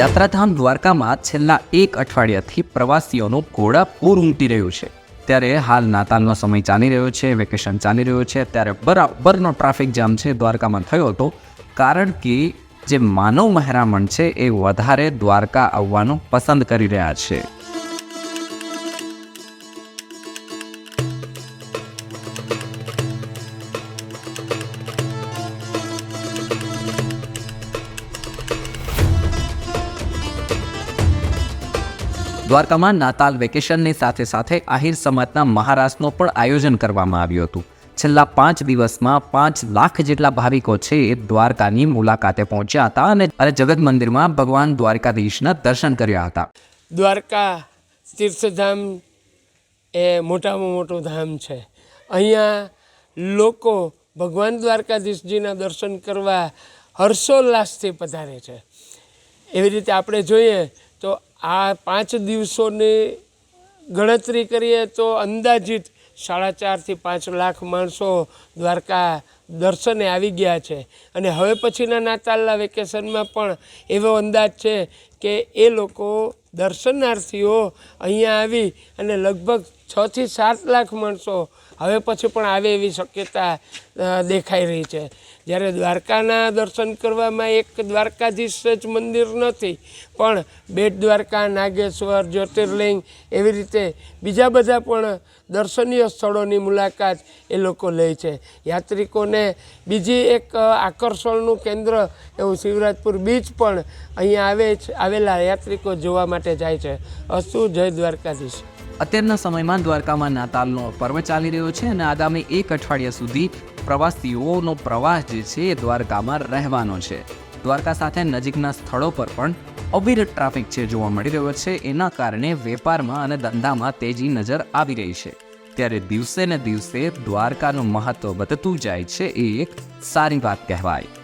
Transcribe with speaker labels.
Speaker 1: યાત્રાધામ દ્વારકામાં છેલ્લા એક અઠવાડિયાથી પ્રવાસીઓનું ઘોડાપૂર ઉમટી રહ્યું છે। ત્યારે હાલ નાતાલનો સમય ચાલી રહ્યો છે, વેકેશન ચાલી રહ્યું છે, ત્યારે બરાબરનો ટ્રાફિક જામ છે દ્વારકામાં થયો હતો, કારણ કે જે માનવ મહેરામણ છે એ વધારે દ્વારકા આવવાનું પસંદ કરી રહ્યા છે। દ્વારકામાં નાતાલ વેકેશનની સાથે સાથે આહિર સમાજના મહારાસનું પણ આયોજન કરવામાં આવ્યું હતું। છેલ્લા 5 દિવસમાં 5 લાખ જેટલા ભાવિકો છે એ દ્વારકાની મુલાકાતે પહોંચ્યા હતા અને જગત મંદિરમાં ભગવાન દ્વારકાધીશના દર્શન કર્યા હતા।
Speaker 2: દ્વારકા તીર્થધામ એ મોટામાં મોટું ધામ છે। અહીંયા લોકો ભગવાન દ્વારકાધીશજીના દર્શન કરવા હર્ષોલ્લાસથી પધારે છે। એવી રીતે આપણે જોઈએ તો આ 5 દિવસોની ગણતરી કરીએ તો અંદાજિત 4.5 થી 5 લાખ માણસો દ્વારકા દર્શને આવી ગયા છે અને હવે પછીના નાતાલના વેકેશનમાં પણ એવો અંદાજ છે કે એ લોકો દર્શનાર્થીઓ અહીંયા આવી અને લગભગ 6 થી 7 લાખ માણસો હવે પછી પણ આવે એવી શક્યતા દેખાઈ રહી છે। જ્યારે દ્વારકાના દર્શન કરવામાં એક દ્વારકાધીશ જ મંદિર નથી, પણ બેટ દ્વારકા, નાગેશ્વર, જ્યોતિર્લિંગ એવી રીતે બીજા બધા પણ દર્શનીય સ્થળોની મુલાકાત એ લોકો લે છે। યાત્રિકોને બીજી એક આકર્ષણનું કેન્દ્ર એવું શિવરાજપુર બીચ પણ અહીંયા આવેલા યાત્રિકો જોવા માટે જાય છે। અસ્તુ, જય દ્વારકાધીશ।
Speaker 1: અત્યારના સમયમાં દ્વારકામાં નાતાલનો પર્વ ચાલી રહ્યો છે અને આગામી 1 અઠવાડિયા સુધી પ્રવાસીઓનો પ્રવાસ જે છે એ દ્વારકામાં રહેવાનો છે। દ્વારકા સાથે નજીકના સ્થળો પર પણ અવિરત ટ્રાફિક છે જોવા મળી રહ્યો છે। એના કારણે વેપારમાં અને ધંધામાં તેજી નજર આવી રહી છે। ત્યારે દિવસે ને દિવસે દ્વારકાનું મહત્વ વધતું જાય છે, એ એક સારી વાત કહેવાય।